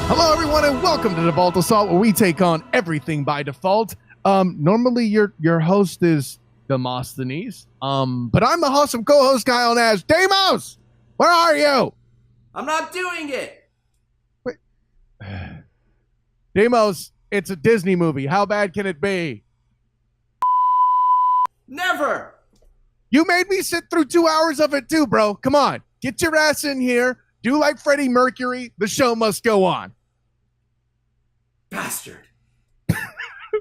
Hello, everyone, and welcome to Default Assault, where we take on everything by default. Normally, your host is Demosthenes, but I'm the awesome co-host Kyle Nash. Demos, where are you? I'm not doing it. Wait. Demos, it's a Disney movie. How bad can it be? Never. You made me sit through 2 hours of it too, bro. Come on, get your ass in here. Do like Freddie Mercury. The show must go on. Bastard.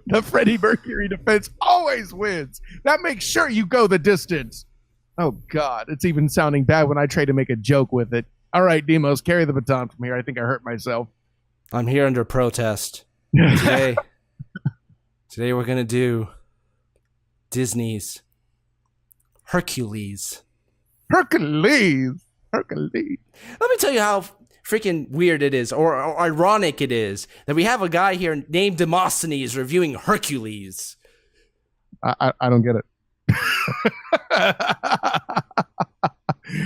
The Freddie Mercury defense always wins. That makes sure you go the distance. Oh, God. It's even sounding bad when I try to make a joke with it. All right, Demos, carry the baton from here. I think I hurt myself. I'm here under protest. Today we're going to do Disney's Hercules. Hercules. Let me tell you how freaking weird it is, or ironic it is, that we have a guy here named Demosthenes reviewing Hercules. I don't get it.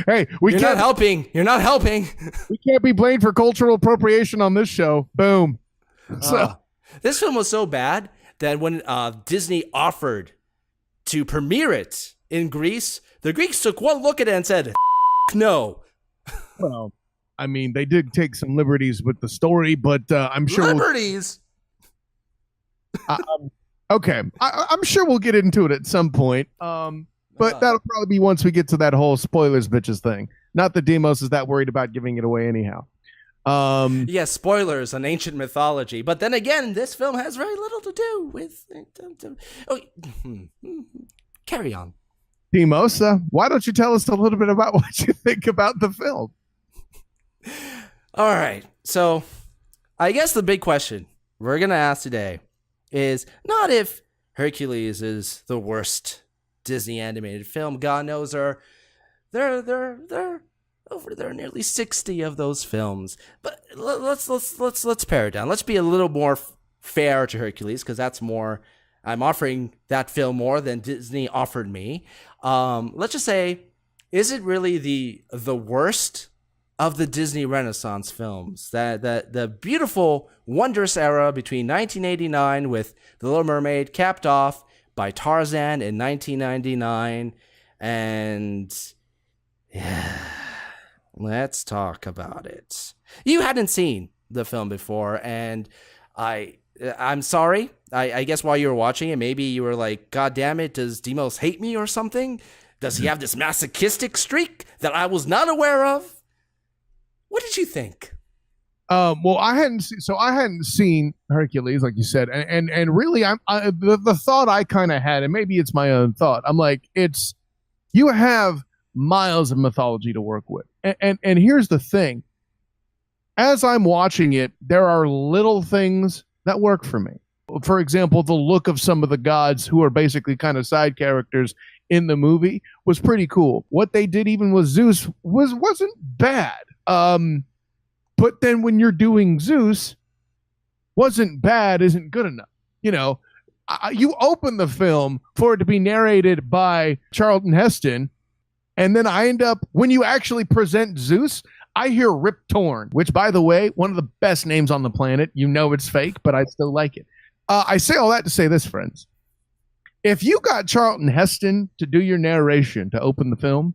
Hey, You're not helping. You're not helping. We can't be blamed for cultural appropriation on this show. Boom. This film was so bad that when Disney offered to premiere it in Greece, the Greeks took one look at it and said, no. Well, I mean, they did take some liberties with the story, but I'm sure liberties. Okay, I'm sure we'll get into it at some point. But that'll probably be once we get to that whole spoilers bitches thing. Not that Demos is that worried about giving it away anyhow. Yes, spoilers on ancient mythology. But then again, this film has very little to do with. Carry on. Demos, why don't you tell us a little bit about what you think about the film? All right. So I guess the big question we're going to ask today is not if Hercules is the worst Disney animated film. God knows there are nearly 60 of those films. But let's pare it down. Let's be a little more fair to Hercules, because that's more. I'm offering that film more than Disney offered me. Let's just say, is it really the worst of the Disney Renaissance films? That the beautiful, wondrous era between 1989 with The Little Mermaid, capped off by Tarzan in 1999, and yeah, let's talk about it. You hadn't seen the film before, and I'm sorry. I guess while you were watching it, maybe you were like, God damn it, does Demos hate me or something? Does he have this masochistic streak that I was not aware of? What did you think? Well, I hadn't seen Hercules, like you said, and really, the thought I kind of had, and maybe it's my own thought. I'm like, you have miles of mythology to work with, and here's the thing. As I'm watching it, there are little things that work for me. For example, the look of some of the gods who are basically kind of side characters in the movie was pretty cool. What they did even with Zeus wasn't bad. But then when you're doing Zeus, wasn't bad isn't good enough. You know, you open the film for it to be narrated by Charlton Heston, and then I end up, when you actually present Zeus, I hear Rip Torn, which, by the way, one of the best names on the planet. You know it's fake, but I still like it. I say all that to say this, friends. If you got Charlton Heston to do your narration to open the film,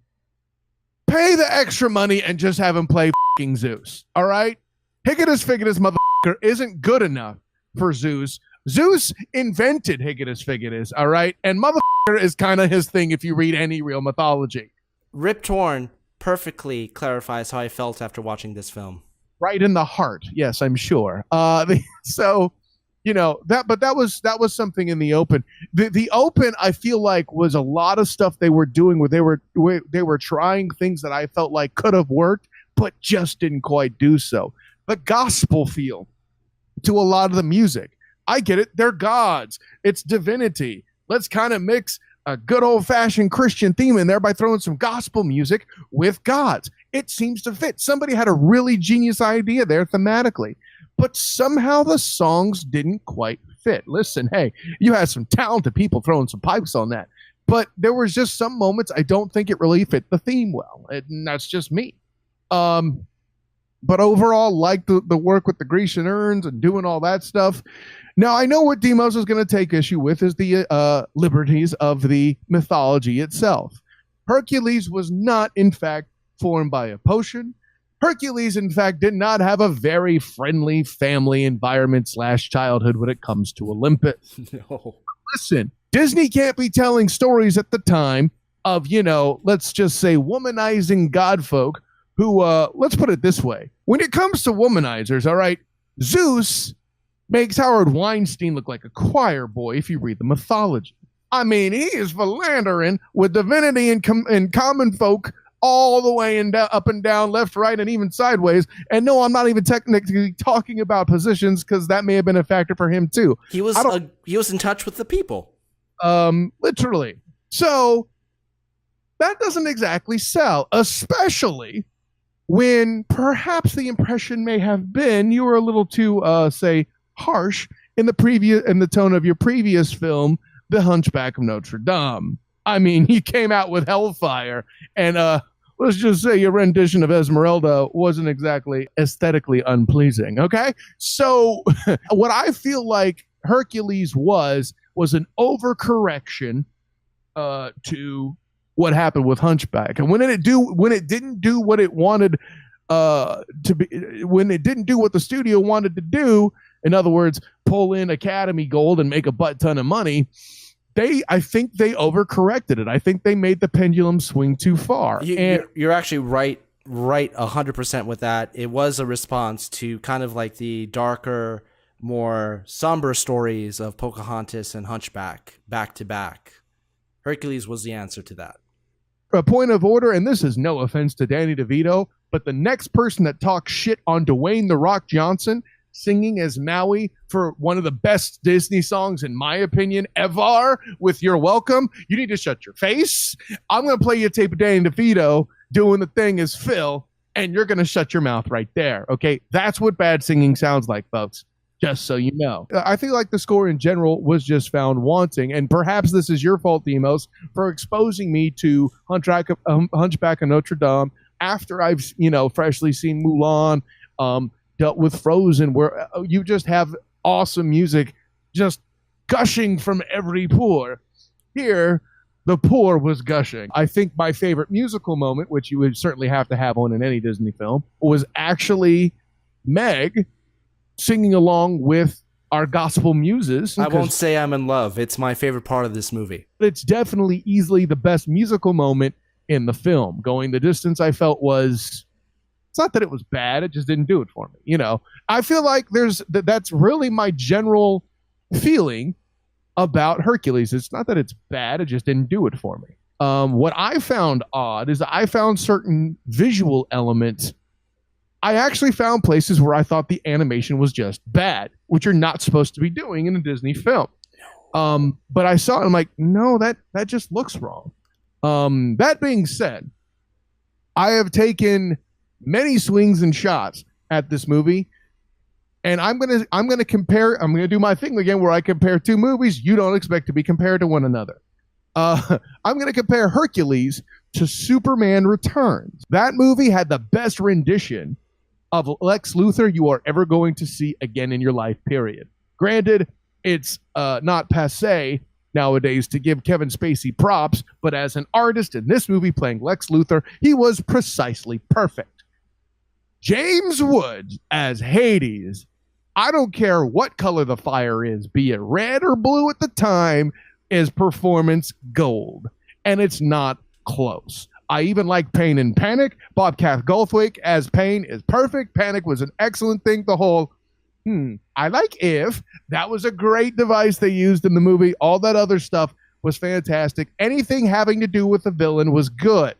pay the extra money and just have him play f***ing Zeus. All right? Higgity Figgity motherfucker isn't good enough for Zeus. Zeus invented Higgity Figgity, all right? And motherfucker is kind of his thing if you read any real mythology. Rip Torn perfectly clarifies how I felt after watching this film. Right in the heart. Yes, I'm sure. So, you know, that was something in the open. The open, I feel like, was a lot of stuff they were doing where they were trying things that I felt like could have worked, but just didn't quite do so. The gospel feel to a lot of the music. I get it. They're gods. It's divinity. Let's kind of mix a good old-fashioned Christian theme in there by throwing some gospel music with gods. It seems to fit. Somebody had a really genius idea there thematically, but somehow the songs didn't quite fit. Listen, hey, you had some talented people throwing some pipes on that, but there was just some moments I don't think it really fit the theme well, and that's just me. but overall like the work with the Grecian urns and doing all that stuff. Now, I know what Demos is going to take issue with is the liberties of the mythology itself. Hercules was not, in fact, formed by a potion. Hercules, in fact, did not have a very friendly family environment / childhood when it comes to Olympus. No. Listen, Disney can't be telling stories at the time of, let's just say womanizing godfolk who, let's put it this way. When it comes to womanizers, all right, Zeus makes Howard Weinstein look like a choir boy if you read the mythology. I mean, he is philandering with divinity and common folk all the way and up and down, left, right, and even sideways. And no, I'm not even technically talking about positions because that may have been a factor for him too. He was in touch with the people. Literally. So that doesn't exactly sell, especially when perhaps the impression may have been you were a little too, say, harsh in the tone of your previous film, The Hunchback of Notre Dame. I mean, you came out with Hellfire, and let's just say your rendition of Esmeralda wasn't exactly aesthetically unpleasing, okay? So what I feel like Hercules was an overcorrection to what happened with Hunchback. And when it didn't do what it wanted to be, when it didn't do what the studio wanted to do, in other words, pull in Academy Gold and make a butt ton of money, I think they overcorrected it. I think they made the pendulum swing too far. You're actually right 100% with that. It was a response to kind of like the darker, more somber stories of Pocahontas and Hunchback back to back. Hercules was the answer to that. A point of order, and this is no offense to Danny DeVito, but the next person that talks shit on Dwayne "The Rock" Johnson singing as Maui for one of the best Disney songs, in my opinion, ever, with "You're Welcome," you need to shut your face. I'm going to play you a tape of Danny DeVito doing the thing as Phil, and you're going to shut your mouth right there, okay? That's what bad singing sounds like, folks, just so you know. I feel like the score in general was just found wanting, and perhaps this is your fault, Demos, for exposing me to Hunchback of Notre Dame after I've, freshly seen Mulan, dealt with Frozen, where you just have awesome music just gushing from every pore. Here, the pore was gushing. I think my favorite musical moment, which you would certainly have to have one in any Disney film, was actually Meg singing along with our gospel muses. I won't say I'm in love. It's my favorite part of this movie. It's definitely easily the best musical moment in the film. Going the distance, I felt was... It's not that it was bad, it just didn't do it for me. I feel like that's really my general feeling about Hercules. It's not that it's bad, it just didn't do it for me. What I found odd is I found certain visual elements. I actually found places where I thought the animation was just bad, which you're not supposed to be doing in a Disney film. But I saw it, I'm like, no, that just looks wrong. That being said, I have taken many swings and shots at this movie, and I'm gonna compare. I'm gonna do my thing again, where I compare two movies you don't expect to be compared to one another. I'm gonna compare Hercules to Superman Returns. That movie had the best rendition of Lex Luthor you are ever going to see again in your life. Period. Granted, it's not passé nowadays to give Kevin Spacey props, but as an artist in this movie playing Lex Luthor, he was precisely perfect. James Woods as Hades, I don't care what color the fire is, be it red or blue at the time, is performance gold. And it's not close. I even like Pain and Panic. Bobcat Goldthwait as Pain is perfect. Panic was an excellent thing. The whole, I like If. That was a great device they used in the movie. All that other stuff was fantastic. Anything having to do with the villain was good.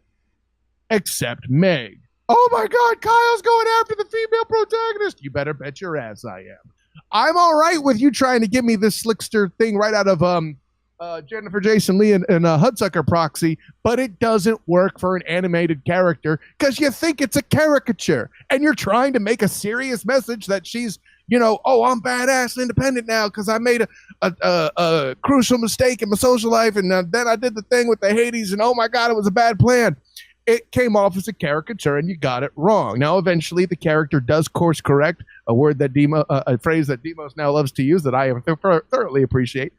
Except Meg. Oh my God, Kyle's going after the female protagonist. You better bet your ass I am. I'm all right with you trying to give me this slickster thing right out of Jennifer Jason Leigh and Hudsucker Proxy, but it doesn't work for an animated character because you think it's a caricature and you're trying to make a serious message that she's, oh, I'm badass and independent now because I made a crucial mistake in my social life and then I did the thing with the Hades and oh my God, it was a bad plan. it came off as a caricature and you got it wrong. Now, eventually the character does course correct, a phrase that Demos now loves to use that I thoroughly appreciate.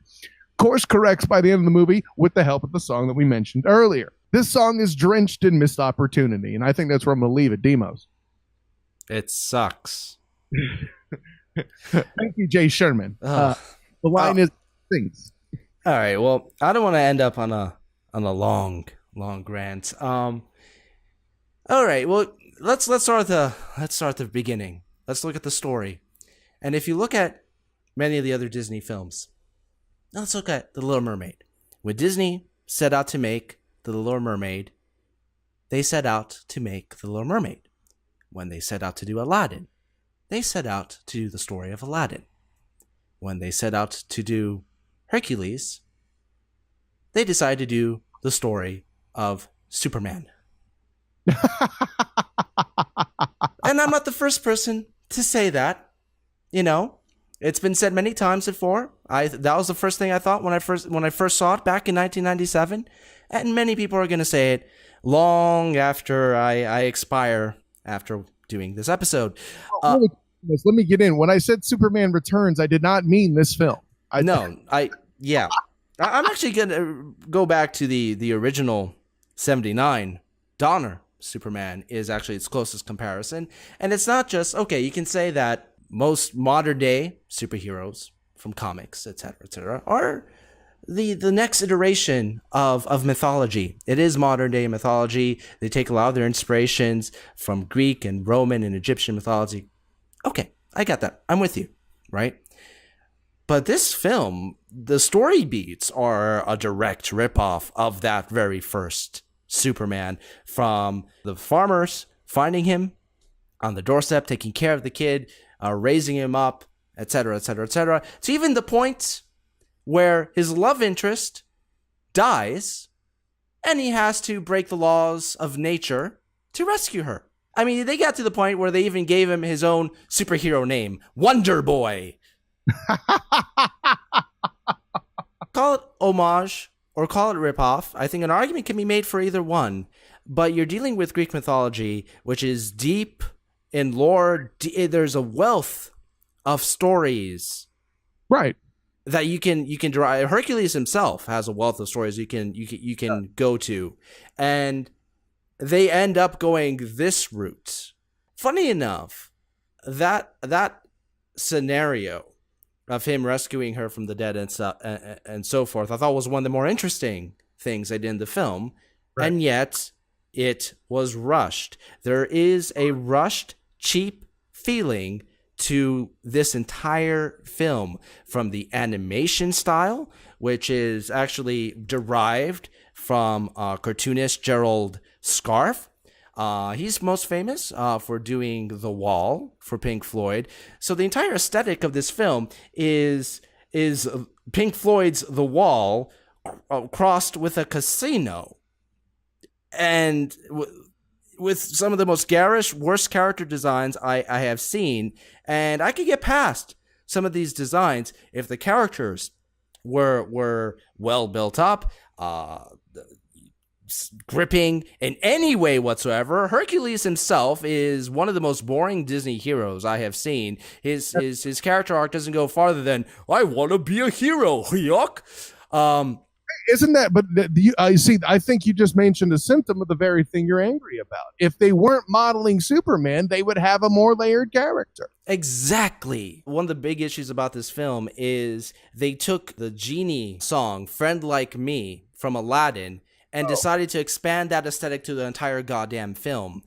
Course corrects by the end of the movie with the help of the song that we mentioned earlier. This song is drenched in missed opportunity, and I think that's where I'm going to leave it, Demos. It sucks. Thank you, Jay Sherman. The line is things. All right. Well, I don't want to end up on a long rant. All right. Well, let's start at the beginning. Let's look at the story. And if you look at many of the other Disney films, let's look at The Little Mermaid. When Disney set out to make The Little Mermaid, they set out to make The Little Mermaid. When they set out to do Aladdin, they set out to do the story of Aladdin. When they set out to do Hercules, they decided to do the story of Superman. And I'm not the first person to say that. You know, it's been said many times before. That was the first thing I thought when I first saw it back in 1997, and many people are going to say it long after I expire after doing this episode. Let me get in. When I said Superman Returns, I did not mean this film. I'm actually going to go back to the original 79. Donner Superman is actually its closest comparison. And it's not just, okay, you can say that most modern day superheroes from comics, etc., are the next iteration of mythology. It is modern day mythology. They take a lot of their inspirations from Greek and Roman and Egyptian mythology. Okay, I got that. I'm with you, right? But this film, the story beats are a direct ripoff of that very first Superman, from the farmers finding him on the doorstep, taking care of the kid, raising him up, etc., to even the point where his love interest dies and he has to break the laws of nature to rescue her. I mean, they got to the point where they even gave him his own superhero name, Wonder Boy. Call it homage or call it ripoff. I think an argument can be made for either one, but you're dealing with Greek mythology, which is deep in lore. There's a wealth of stories, right, that you can derive. Hercules himself has a wealth of stories you can go to, and they end up going this route. Funny enough, that scenario of him rescuing her from the dead and so forth, I thought was one of the more interesting things they did in the film, right. And yet it was rushed. There is a rushed, cheap feeling to this entire film, from the animation style, which is actually derived from cartoonist Gerald Scarfe. He's most famous for doing The Wall for Pink Floyd. So the entire aesthetic of this film is Pink Floyd's The Wall crossed with a casino, and with some of the most garish, worst character designs I have seen. And I could get past some of these designs if the characters were well built up, gripping in any way whatsoever. Hercules himself is one of the most boring Disney heroes I have seen. His character arc doesn't go farther than, I want to be a hero, yuck. Isn't that, but I see, I think you just mentioned a symptom of the very thing you're angry about. If they weren't modeling Superman, they would have a more layered character. Exactly. One of the big issues about this film is they took the genie song, Friend Like Me, from Aladdin, and decided to expand that aesthetic to the entire goddamn film.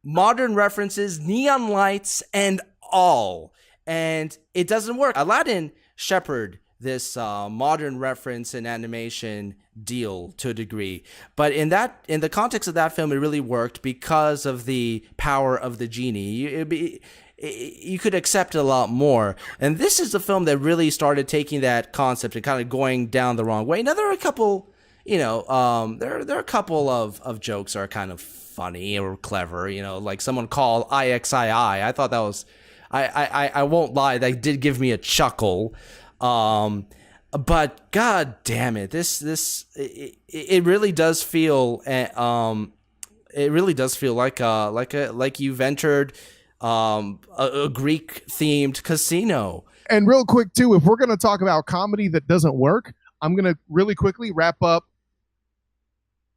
Modern references, neon lights, and all. And it doesn't work. Aladdin shepherded this modern reference and animation deal to a degree, but in the context of that film, it really worked because of the power of the genie. You could accept it a lot more, and this is the film that really started taking that concept and kind of going down the wrong way. Now there are a couple, there are a couple of jokes that are kind of funny or clever, like someone called IXII. I thought that was, I won't lie, that did give me a chuckle. But god damn it, it really does feel like you've entered a Greek themed casino. And real quick too, if we're going to talk about comedy that doesn't work, I'm going to really quickly wrap up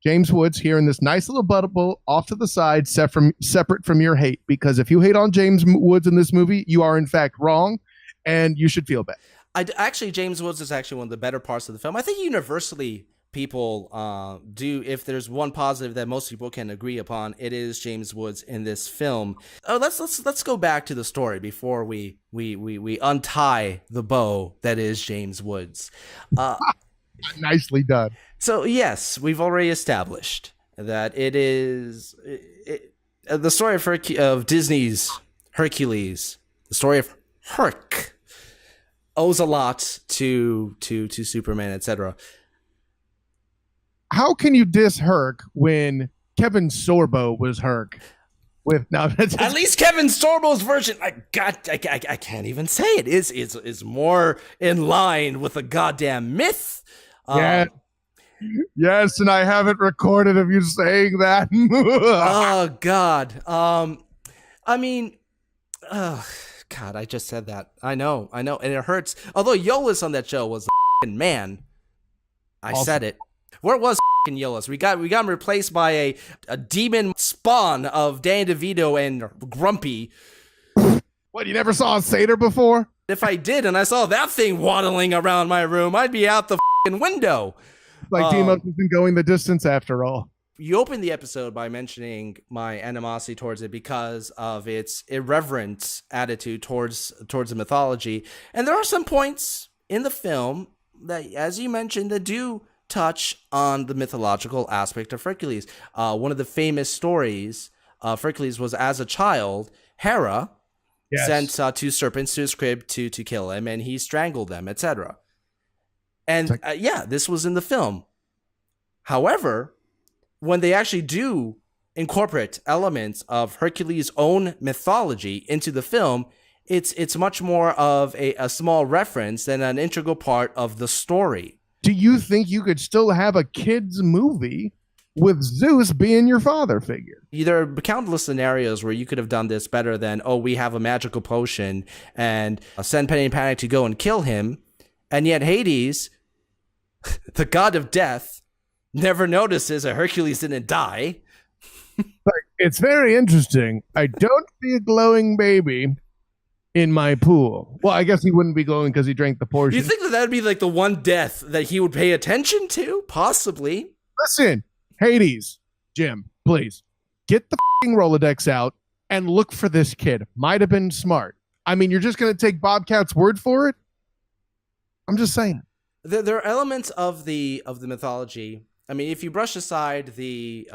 James Woods here in this nice little bubble off to the side, separate from your hate. Because if you hate on James Woods in this movie, you are in fact wrong, and you should feel bad. Actually, James Woods is actually one of the better parts of the film. I think universally people do. If there's one positive that most people can agree upon, it is James Woods in this film. Let's go back to the story before we untie the bow that is James Woods. Nicely done. So yes, we've already established that it is the story of Disney's Hercules. The story of Herc owes a lot to Superman, etc. How can you diss Herc when Kevin Sorbo was Herc? At least Kevin Sorbo's version, I can't even say it is more in line with a goddamn myth. Yeah. Yes, and I have it recorded of you saying that. Oh God. I mean, God, I just said that. I know, and it hurts. Although Yolis on that show was a man. I said it. Where was Yolis? We got him replaced by a demon spawn of Danny DeVito and Grumpy. What, you never saw a satyr before? If I did, and I saw that thing waddling around my room, I'd be out the window. Like Demos isn't going the distance after all. You opened the episode by mentioning my animosity towards it because of its irreverent attitude towards the mythology. And there are some points in the film that, as you mentioned, that do touch on the mythological aspect of Hercules. One of the famous stories of Hercules was, as a child, Hera sent two serpents to his crib to kill him, and he strangled them, etc. And this was in the film. However, when they actually do incorporate elements of Hercules' own mythology into the film, it's much more of a small reference than an integral part of the story. Do you think you could still have a kid's movie with Zeus being your father figure? There are countless scenarios where you could have done this better than, we have a magical potion and send Penny and Panic to go and kill him. And yet Hades, the god of death, never notices that Hercules didn't die. It's very interesting. I don't see a glowing baby in my pool. Well, I guess he wouldn't be glowing because he drank the portion. You think that would be like the one death that he would pay attention to? Possibly. Listen, Hades, Jim, please, get the f***ing Rolodex out and look for this kid. Might have been smart. I mean, you're just going to take Bobcat's word for it? I'm just saying. There are elements of the mythology. I mean, if you brush aside the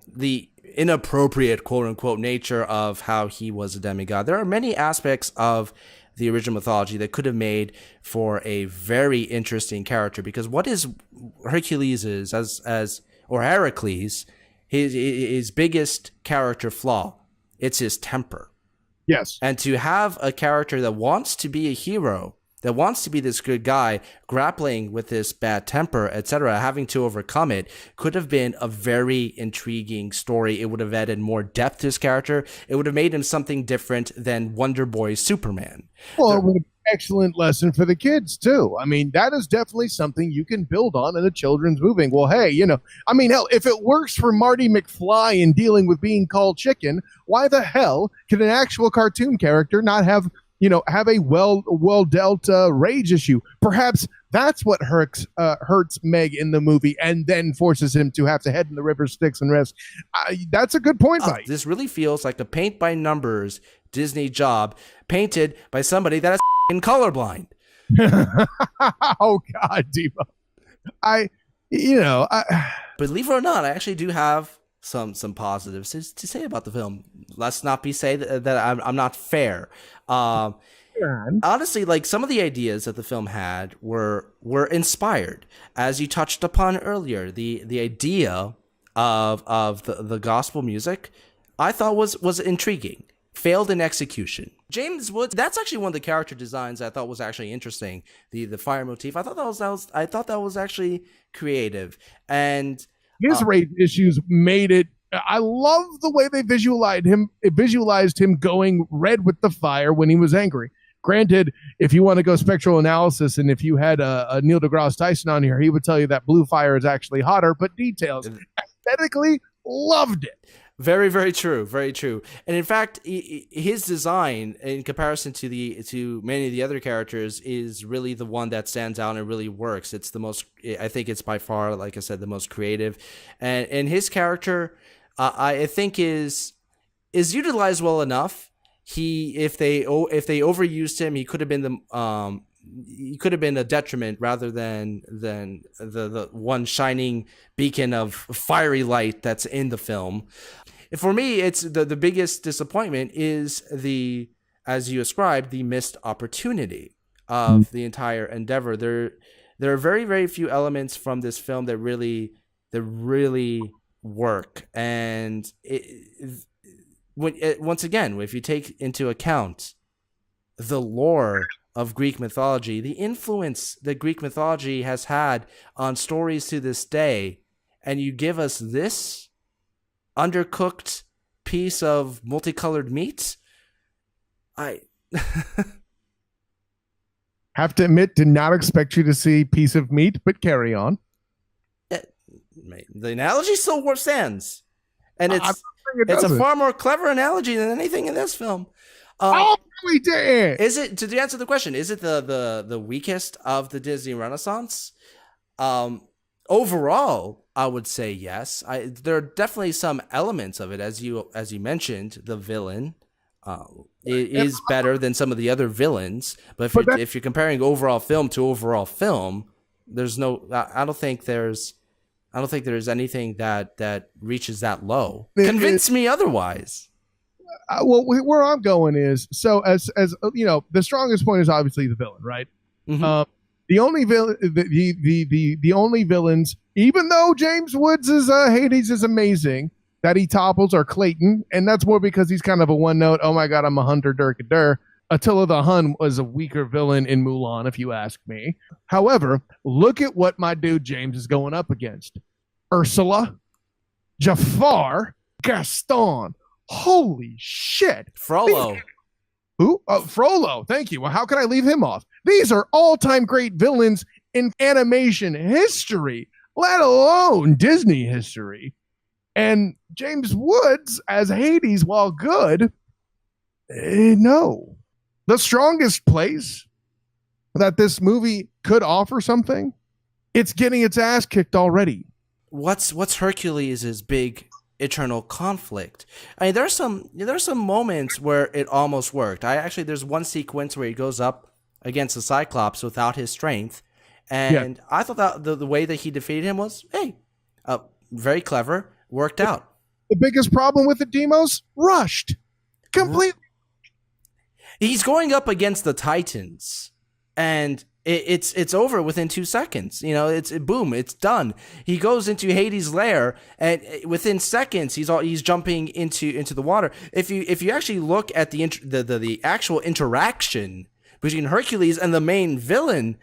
the inappropriate quote unquote nature of how he was a demigod, there are many aspects of the original mythology that could have made for a very interesting character. Because what is Hercules or Heracles, his biggest character flaw? It's his temper. Yes. And to have a character that wants to be a hero, that wants to be this good guy, grappling with this bad temper, etc., having to overcome it, could have been a very intriguing story. It would have added more depth to his character. It would have made him something different than Wonder Boy Superman. Well, it would have been an excellent lesson for the kids, too. I mean, that is definitely something you can build on in a children's movie. Well, hey, hell, if it works for Marty McFly in dealing with being called chicken, why the hell can an actual cartoon character not have a well dealt rage issue? Perhaps that's what hurts Meg in the movie, and then forces him to have to head in the river Styx and rest. That's a good point, Mike. This really feels like a paint by numbers Disney job, painted by somebody that is colorblind. Oh God, Debo. Believe it or not, I actually do have some positives to say about the film. Let's not say that I'm not fair. Honestly, like, some of the ideas that the film had were inspired, as you touched upon earlier. The idea of the gospel music, I thought was intriguing. failed in execution. James Woods, that's actually one of the character designs I thought was actually interesting. The fire motif. I thought that was actually creative. And his race issues made it. I love the way they visualized him going red with the fire when he was angry. Granted, if you want to go spectral analysis, and if you had a Neil deGrasse Tyson on here, he would tell you that blue fire is actually hotter, but details. Aesthetically, loved it. Very, very true. Very true. And in fact, his design in comparison to many of the other characters is really the one that stands out and really works. It's the most, I think it's by far, like I said, the most creative. And his character, I think is utilized well enough. If they overused him, he could have been a detriment rather than the one shining beacon of fiery light that's in the film. For me, it's the biggest disappointment is as you ascribed, the missed opportunity of the entire endeavor. There are very, very few elements from this film that really work. And once again, if you take into account the lore of Greek mythology, the influence that Greek mythology has had on stories to this day, and you give us this undercooked piece of multicolored meat, I have to admit, did not expect you to see piece of meat, but carry on. The analogy still stands, and it's a far more clever analogy than anything in this film. We did. Is it, to answer the question, is it the weakest of the Disney Renaissance? Overall, I would say yes. There are definitely some elements of it, as you mentioned. The villain is better than some of the other villains, but if you're comparing overall film to overall film, there's no. I don't think there's anything that reaches that low. Convince me otherwise. Well, where I'm going is, so as you know, the strongest point is obviously the villain, right? Mm-hmm. The only the only villains, even though James Woods' Hades is amazing, that he topples are Clayton, and that's more because he's kind of a one note. Oh my God, I'm a hunter, dur. Attila the Hun was a weaker villain in Mulan, if you ask me. However, look at what my dude James is going up against: Ursula, Jafar, Gaston. Holy shit. Frollo. Who? Frollo. Thank you. Well, how can I leave him off? These are all-time great villains in animation history, let alone Disney history. And James Woods as Hades, while good, no. The strongest place that this movie could offer something, it's getting its ass kicked already. What's Hercules' big eternal conflict? I mean, there's some moments where it almost worked. There's one sequence where he goes up against the Cyclops without his strength, and I thought that the way that he defeated him was, very clever, worked out. The biggest problem with the Demos, rushed completely. He's going up against the Titans, and it's over within 2 seconds. You know, it's done. He goes into Hades' lair, and within seconds he's jumping into the water. If you actually look at the actual interaction between Hercules and the main villain,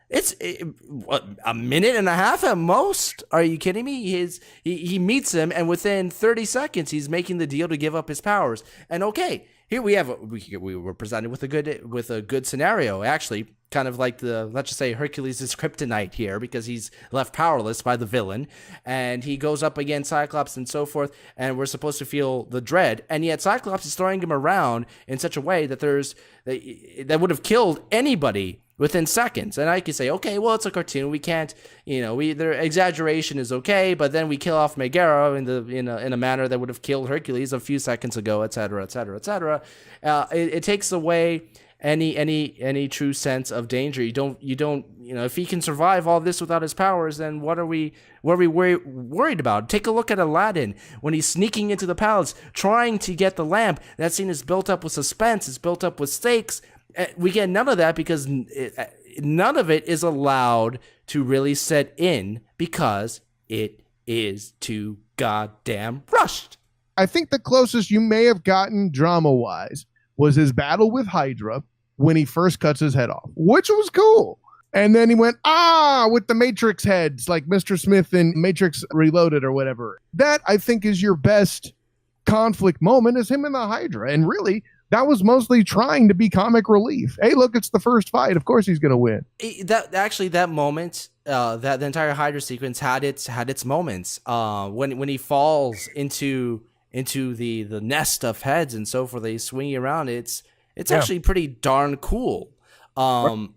it's a minute and a half at most. Are you kidding me? He meets him, and within 30 seconds he's making the deal to give up his powers. And okay, here we were presented with a good scenario, actually, kind of like let's just say Hercules is kryptonite here, because he's left powerless by the villain, and he goes up against Cyclops and so forth, and we're supposed to feel the dread, and yet Cyclops is throwing him around in such a way that that would have killed anybody within seconds. And I could say, okay, well, it's a cartoon, we can't, their exaggeration is okay, but then we kill off Megara in a manner that would have killed Hercules a few seconds ago, etc., etc., etc. It takes away any true sense of danger. You don't if he can survive all this without his powers, then what are we worried about? Take a look at Aladdin when he's sneaking into the palace trying to get the lamp. That scene is built up with suspense, it's built up with stakes. We get none of that because none of it is allowed to really set in because it is too goddamn rushed. I think the closest you may have gotten drama-wise was his battle with Hydra when he first cuts his head off, which was cool. And then he went, with the Matrix heads, like Mr. Smith in Matrix Reloaded or whatever. That, I think, is your best conflict moment, is him and the Hydra. And really, that was mostly trying to be comic relief. Hey, look, it's the first fight. Of course he's going to win. That moment, that the entire Hydra sequence had its moments. When he falls into the nest of heads and so forth, they swing around. It's actually pretty darn cool. Right.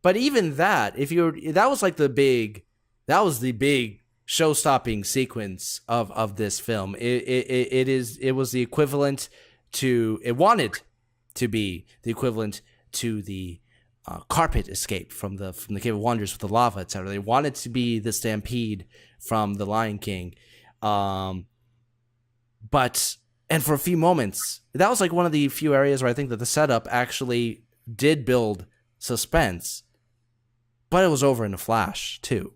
But even that, that was the big show-stopping sequence of this film. It was the equivalent to, it wanted to be the equivalent to the carpet escape from the Cave of Wonders with the lava, etc. They wanted to be the stampede from the Lion King, and for a few moments, that was one of the few areas where I think that the setup actually did build suspense. But it was over in a flash, too.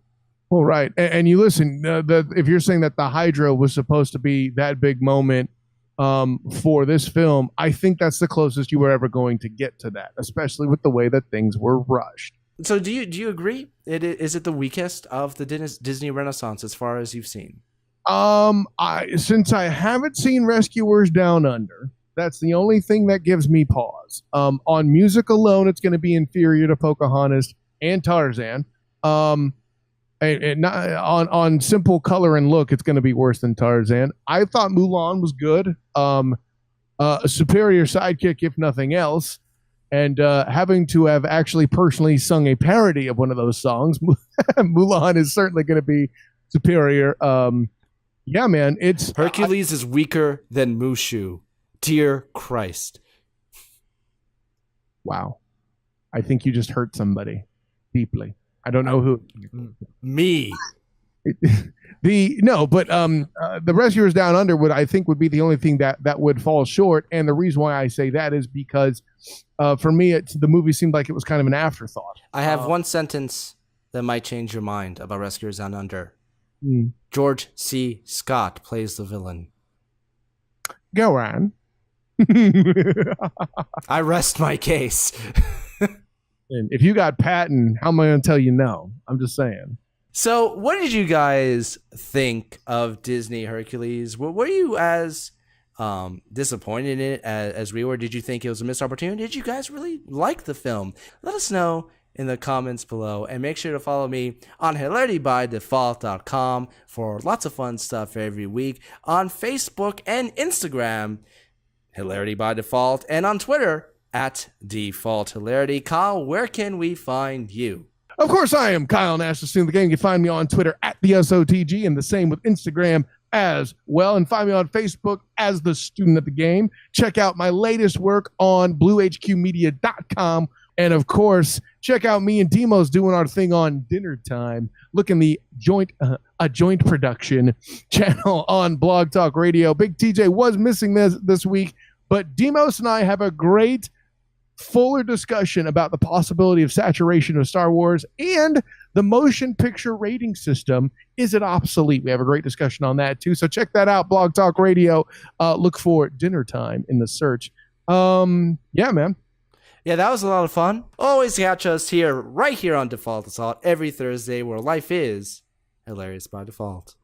Well, right. And you listen, if you're saying that the Hydra was supposed to be that big moment for this film, I think that's the closest you were ever going to get to that, especially with the way that things were rushed. So do you agree? Is it the weakest of the Disney Renaissance as far as you've seen? Since I haven't seen Rescuers Down Under, that's the only thing that gives me pause. On music alone, it's going to be inferior to Pocahontas and Tarzan. And not, on simple color and look, it's going to be worse than Tarzan. I thought Mulan was good. A superior sidekick, if nothing else. And having to have actually personally sung a parody of one of those songs, Mulan is certainly going to be superior. Yeah, man. Hercules is weaker than Mushu. Dear Christ. Wow. I think you just hurt somebody deeply. I don't know who. Me. The Rescuers Down Under would be the only thing that would fall short. And the reason why I say that is because for me, the movie seemed like it was kind of an afterthought. I have one sentence that might change your mind about Rescuers Down Under. Mm. George C. Scott plays the villain. Go on. I rest my case. And if you got Patton, how am I going to tell you no? I'm just saying. So what did you guys think of Disney Hercules? Were you as disappointed in it as we were? Did you think it was a missed opportunity? Did you guys really like the film? Let us know in the comments below. And make sure to follow me on hilaritybydefault.com for lots of fun stuff every week. On Facebook and Instagram, Hilarity by Default. And on Twitter, @Default Hilarity. Kyle, where can we find you? Of course, I am Kyle Nash, the student of the game. You can find me on Twitter @TheSOTG, and the same with Instagram as well. And find me on Facebook as the student of the game. Check out my latest work on BlueHQmedia.com. And of course, check out me and Demos doing our thing on Dinner Time. Look in the joint production channel on Blog Talk Radio. Big TJ was missing this week, but Demos and I have a great fuller discussion about the possibility of saturation of Star Wars and the motion picture rating system. Is it obsolete? We have a great discussion on that too. So check that out, Blog Talk Radio. Look for Dinner Time in the search. Yeah, man. Yeah, that was a lot of fun. Always catch us right here on Default Assault every Thursday, where life is hilarious by default.